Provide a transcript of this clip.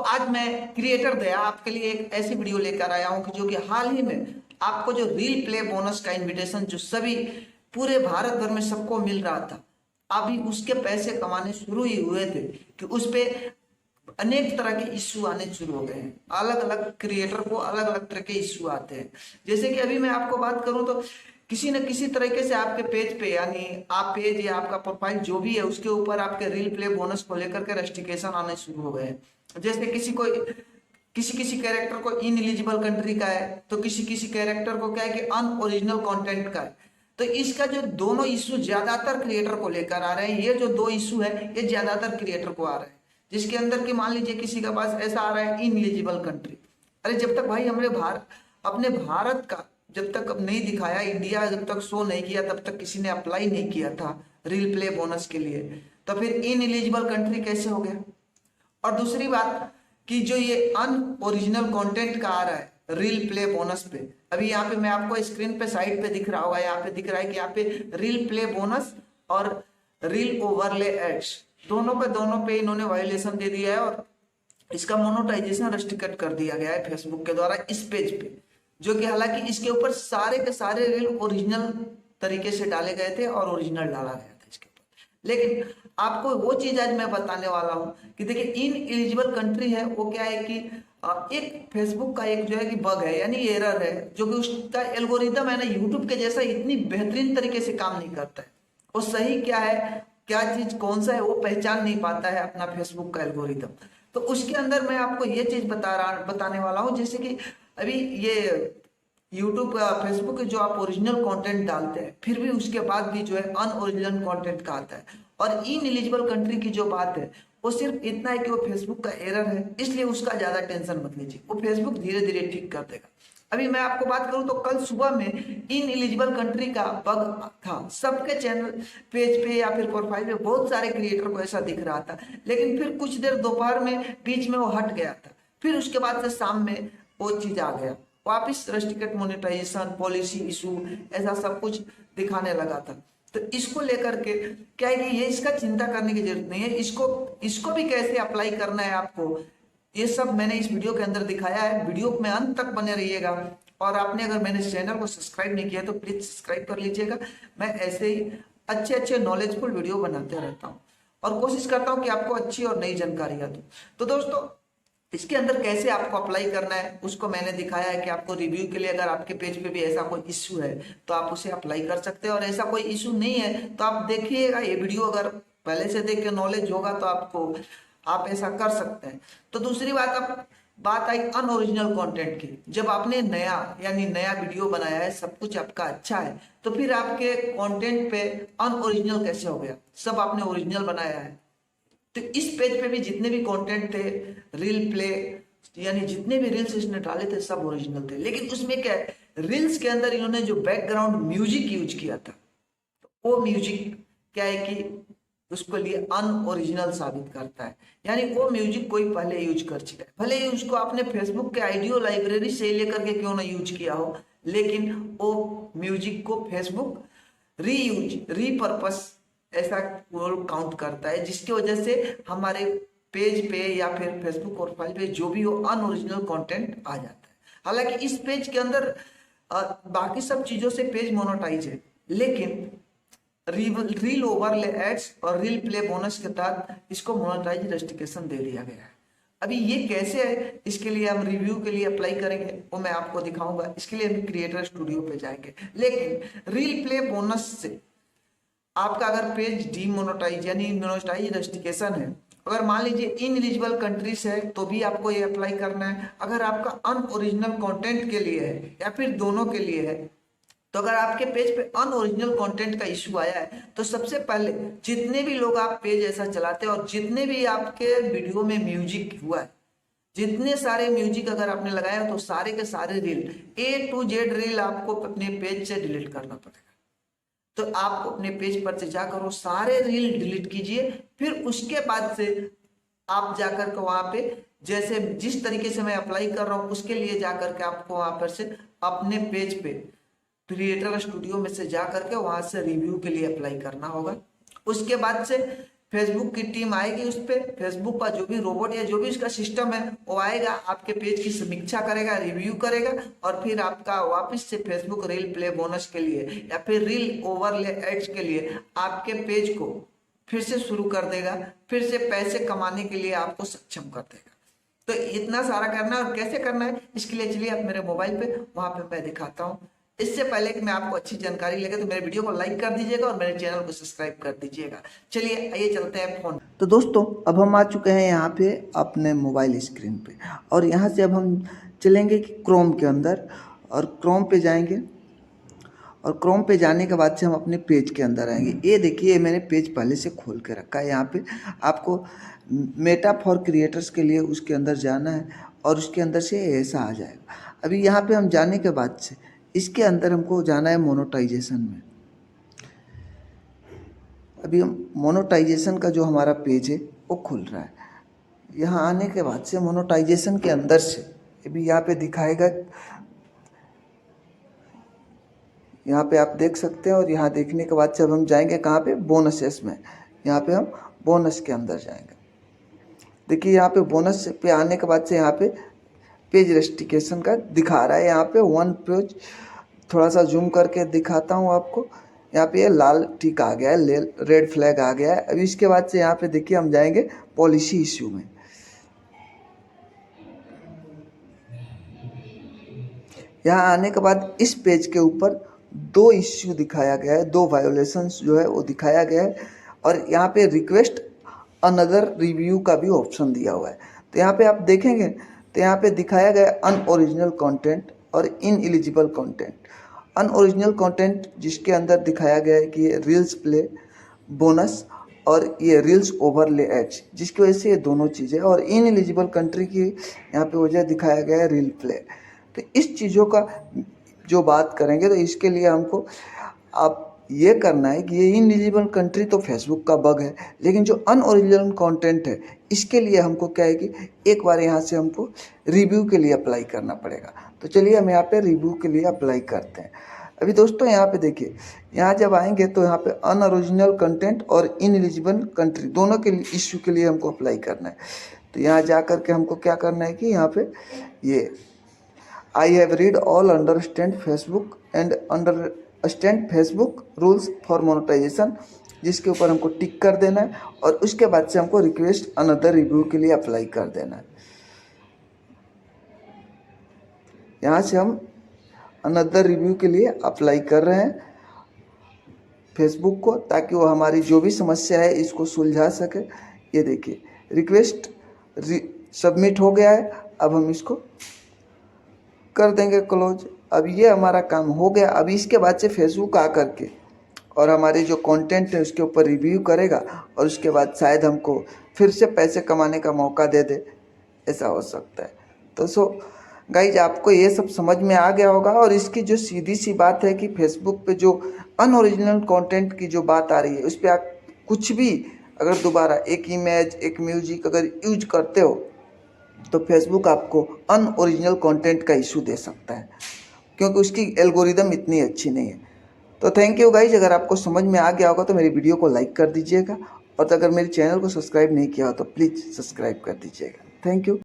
आज मैं क्रिएटर दया आपके लिए एक ऐसी वीडियो लेकर आया हूं कि जो कि हाल ही में आपको जो रील प्ले बोनस का इनविटेशन जो सभी पूरे भारत भर में सबको मिल रहा था, अभी उसके पैसे कमाने शुरू ही हुए थे कि उस पे अनेक तरह के इश्यू आने शुरू हो गए हैं। अलग अलग क्रिएटर को अलग अलग तरह के इश्यू आते हैं। जैसे कि अभी मैं आपको बात करूं तो किसी न किसी तरीके से आपके पेज पे, यानी आप पेज या आपका प्रोफाइल जो भी है उसके ऊपर आपके रील प्ले बोनस को लेकर के रेस्ट्रिक्शन आने शुरू हो गए हैं। जैसे किसी किसी कैरेक्टर को इनएलिजिबल कंट्री का है, तो किसी किसी कैरेक्टर को क्या है कि अनओरिजिनल कंटेंट का है। तो इसका जो दोनों इशू ज्यादातर क्रिएटर को लेकर आ रहे हैं, ये जो दो इशू है ये ज्यादातर क्रिएटर को आ रहे हैं, जिसके अंदर कि मान लीजिए किसी के पास ऐसा आ रहा है इनएलिजिबल कंट्री। अरे जब तक भाई हमने अपने भारत का जब तक नहीं दिखाया, इंडिया जब तक शो नहीं किया, तब तक किसी ने अप्लाई नहीं किया था रील प्ले बोनस के लिए, तो फिर इनएलिजिबल कंट्री कैसे हो गया। और दूसरी बात कि जो ये अनओरिजिनल कंटेंट का आ रहा है रील प्ले बोनस पे, अभी यहाँ पे मैं आपको स्क्रीन पे साइड पे दिख रहा होगा, यहाँ पे दिख रहा है कि यहाँ पे रील प्ले बोनस और रील ओवरले एड्स दोनों पे इन्होंने वायलेशन दे दिया है और इसका मोनेटाइजेशन रेस्ट्रिक्ट कर दिया गया है फेसबुक के द्वारा इस पेज पे, जो कि हालांकि इसके ऊपर सारे के सारे रील ओरिजिनल तरीके से डाले गए थे और ओरिजिनल डाला गया था इसके ऊपर। लेकिन आपको वो चीज आज मैं बताने वाला हूं कि देखिए इन एलिजिबल कंट्री है वो क्या है कि एक फेसबुक का एक जो है कि बग है, यानी एरर है, जो कि उसका एल्गोरिदम है ना यूट्यूब के जैसा इतनी बेहतरीन तरीके से काम नहीं करता है। वो सही क्या है, क्या चीज कौन सा है वो पहचान नहीं पाता है अपना फेसबुक का एल्गोरिदम। तो उसके अंदर मैं आपको ये चीज बताने वाला हूँ, जैसे कि अभी ये यूट्यूब फेसबुक जो आप ओरिजिनल कंटेंट डालते हैं फिर भी उसके बाद भी जो है अनओरिजिनल कंटेंट का आता है। और इन एलिजिबल कंट्री की जो बात है वो सिर्फ इतना है कि वो फेसबुक का एरर है, इसलिए उसका ज्यादा टेंशन मत लीजिए, वो फेसबुक धीरे धीरे ठीक कर देगा। अभी मैं आपको बात करूं तो कल सुबह में इन एलिजिबल कंट्री का बग था, सबके चैनल पेज पे या फिर प्रोफाइल पे बहुत सारे क्रिएटर को ऐसा दिख रहा था, लेकिन फिर कुछ देर दोपहर में बीच में वो हट गया था, फिर उसके बाद से शाम में वो चीज आ गया वापिस रेस्ट्रिक्टेड मोनेटाइजेशन पॉलिसी इशू ऐसा सब कुछ दिखाने लगा था। तो इसको लेकर के क्या है कि ये इसका चिंता करने की जरूरत नहीं है, इसको भी कैसे अप्लाई करना है आपको, ये सब मैंने इस वीडियो के अंदर दिखाया है। वीडियो में अंत तक बने रहिएगा और आपने अगर मैंने चैनल को सब्सक्राइब नहीं किया तो प्लीज सब्सक्राइब कर लीजिएगा। मैं ऐसे ही अच्छे अच्छे नॉलेजफुल वीडियो बनाते रहता हूँ और कोशिश करता हूँ कि आपको अच्छी और नई जानकारियां दूं। तो दोस्तों इसके अंदर कैसे आपको अप्लाई करना है उसको मैंने दिखाया है कि आपको रिव्यू के लिए अगर आपके पेज पे भी ऐसा कोई इश्यू है तो आप उसे अप्लाई कर सकते हैं, और ऐसा कोई इश्यू नहीं है तो आप देखिएगा ये वीडियो, अगर पहले से देख के नॉलेज होगा तो आप ऐसा कर सकते हैं। तो दूसरी बात आई अनओरिजिनल कंटेंट की। जब आपने नया वीडियो बनाया है, सब कुछ आपका अच्छा है, तो फिर आपके कंटेंट पे अनओरिजिनल कैसे हो गया, सब आपने ओरिजिनल बनाया है। तो इस पेज पे भी जितने भी कंटेंट थे रील प्ले, यानी जितने भी रील्स इसने डाले थे सब ओरिजिनल थे, लेकिन उसमें क्या है रील्स के अंदर इन्होंने जो बैकग्राउंड म्यूजिक यूज किया था, तो वो म्यूजिक क्या है कि उसको लिए अनओरिजिनल साबित करता है, यानी वो म्यूजिक कोई पहले यूज कर चुका है, भले ही उसको आपने फेसबुक के आइडियो लाइब्रेरी से लेकर के क्यों ना यूज किया हो, लेकिन वो म्यूजिक को फेसबुक रीपर्पस ऐसा काउंट करता है, जिसकी वजह से हमारे पेज पे या फिर फेसबुक प्रोफाइल पे जो भी हो अनओरिजिनल कंटेंट आ जाता है। हालांकि इस पेज के अंदर बाकी सब चीजों से पेज मोनेटाइज है, लेकिन रील ओवरले एड्स और रील प्ले बोनस के तहत इसको मोनेटाइज रेस्ट्रिक्शन दे दिया गया है। अभी ये कैसे है, इसके लिए हम रिव्यू के लिए अप्लाई करेंगे वो मैं आपको दिखाऊंगा, इसके लिए हम क्रिएटर स्टूडियो पे जाएंगे। लेकिन रील प्ले बोनस से आपका अगर पेज डीमोनेटाइज यानी मोनेटाइज रेस्ट्रिक्शन है, अगर मान लीजिए इनएलिजिबल कंट्रीज है तो भी आपको ये अप्लाई करना है। अगर आपका अनओरिजिनल कंटेंट के लिए है या फिर दोनों के लिए है, तो अगर आपके पेज पे अनओरिजिनल कंटेंट का इश्यू आया है तो सबसे पहले जितने भी लोग आप पेज ऐसा चलाते हैं और जितने भी आपके वीडियो में म्यूजिक हुआ है, जितने सारे म्यूजिक अगर आपने लगाया तो सारे के सारे reel A to Z reel आपको अपने पेज से डिलीट करना पड़ेगा। तो आप अपने पेज पर से जाकर वो सारे रील डिलीट कीजिए, फिर उसके बाद से आप जाकर के वहां पे जैसे जिस तरीके से मैं अप्लाई कर रहा हूं उसके लिए जाकर के आपको वहां पर से अपने पेज पे क्रिएटर स्टूडियो में से जाकर के वहां से रिव्यू के लिए अप्लाई करना होगा। उसके बाद से फेसबुक की टीम आएगी उस पर, फेसबुक का जो भी रोबोट या जो भी उसका सिस्टम है वो आएगा, आपके पेज की समीक्षा करेगा, रिव्यू करेगा, और फिर आपका वापस से फेसबुक रील प्ले बोनस के लिए या फिर रील ओवरले एड्स के लिए आपके पेज को फिर से शुरू कर देगा, फिर से पैसे कमाने के लिए आपको सक्षम कर देगा। तो इतना सारा करना है, और कैसे करना है इसके लिए चलिए आप मेरे मोबाइल पे, वहां पे मैं दिखाता हूँ। इससे पहले कि मैं आपको अच्छी जानकारी लगे तो मेरे वीडियो को लाइक कर दीजिएगा और मेरे चैनल को सब्सक्राइब कर दीजिएगा। चलिए आइए चलते हैं फोन। तो दोस्तों अब हम आ चुके हैं यहाँ पे अपने मोबाइल स्क्रीन पे, और यहाँ से अब हम चलेंगे कि क्रोम के अंदर, और क्रोम पे जाएंगे, और क्रोम पे जाने के बाद से हम अपने पेज के अंदर आएंगे। ये देखिए मैंने पेज पहले से खोल के रखा है। यहाँ पे आपको मेटा फॉर क्रिएटर्स के लिए उसके अंदर जाना है, और उसके अंदर से ऐसा आ जाएगा। अभी यहाँ पे हम जाने के बाद से इसके अंदर हमको जाना है मोनेटाइजेशन में। अभी हम मोनेटाइजेशन का जो हमारा पेज है वो खुल रहा है। यहाँ आने के बाद से मोनेटाइजेशन के अंदर से अभी यहाँ पे दिखाएगा, यहाँ पे आप देख सकते हैं, और यहाँ देखने के बाद से अब हम जाएंगे कहाँ पे, बोनसेस में। यहाँ पे हम बोनस के अंदर जाएंगे। देखिए यहाँ पे बोनस पे आने के बाद से यहाँ पे पेज रेस्ट्रिक्शन का दिखा रहा है। यहाँ पे वन पेज, थोड़ा सा जूम करके दिखाता हूँ आपको। यहाँ पे ये लाल टिक आ गया है, रेड फ्लैग आ गया है। अभी इसके बाद से यहाँ पे देखिए हम जाएंगे पॉलिसी इश्यू में। यहाँ आने के बाद इस पेज के ऊपर 2 इश्यू दिखाया गया है, 2 वायोलेशंस जो है वो दिखाया गया है, और यहाँ पे रिक्वेस्ट अनदर रिव्यू का भी ऑप्शन दिया हुआ है। तो यहाँ पे आप देखेंगे तो यहाँ पे दिखाया गया अनओरिजिनल कंटेंट और इनएलिजिबल कंटेंट। अनओरिजिनल कंटेंट जिसके अंदर दिखाया गया है कि ये रील्स प्ले बोनस और ये रील्स ओवरले एड्स, जिसकी वजह से ये दोनों चीज़ें, और इनएलिजिबल कंट्री की यहाँ पे वजह दिखाया गया है रील प्ले। तो इस चीज़ों का जो बात करेंगे तो इसके लिए हमको आप ये करना है कि ये इनएलिजिबल कंट्री तो फेसबुक का बग है, लेकिन जो अनओरिजिनल कंटेंट है इसके लिए हमको क्या है कि एक बार यहाँ से हमको रिव्यू के लिए अप्लाई करना पड़ेगा। तो चलिए हम यहाँ पे रिव्यू के लिए अप्लाई करते हैं। अभी दोस्तों यहाँ पे देखिए, यहाँ जब आएंगे तो यहाँ पे अनओरिजिनल कंटेंट और इनएलिजिबल कंट्री दोनों के इश्यू के लिए हमको अप्लाई करना है। तो यहाँ जा कर के हमको क्या करना है कि यहाँ पे ये I have read all understand Facebook and understand Facebook rules for monetisation, जिसके ऊपर हमको टिक कर देना है, और उसके बाद से हमको रिक्वेस्ट अनदर रिव्यू के लिए अप्लाई कर देना है। यहाँ से हम अनदर रिव्यू के लिए अप्लाई कर रहे हैं फेसबुक को, ताकि वो हमारी जो भी समस्या है इसको सुलझा सके। ये देखिए रिक्वेस्ट सबमिट हो गया है। अब हम इसको कर देंगे क्लोज। अब ये हमारा काम हो गया। अब इसके बाद से फेसबुक आकर के और हमारे जो कंटेंट है उसके ऊपर रिव्यू करेगा, और उसके बाद शायद हमको फिर से पैसे कमाने का मौका दे दे, ऐसा हो सकता है। तो गाइज आपको ये सब समझ में आ गया होगा। और इसकी जो सीधी सी बात है कि फेसबुक पे जो अनओरिजिनल कंटेंट की जो बात आ रही है उस पर आप कुछ भी अगर दोबारा एक इमेज एक म्यूजिक अगर यूज करते हो तो फेसबुक आपको अनओरिजिनल कंटेंट का इशू दे सकता है, क्योंकि उसकी एल्गोरिदम इतनी अच्छी नहीं है। तो थैंक यू गाइज, अगर आपको समझ में आ गया होगा तो मेरी वीडियो को लाइक कर दीजिएगा, और अगर मेरे चैनल को सब्सक्राइब नहीं किया हो तो प्लीज़ सब्सक्राइब कर दीजिएगा। Thank you.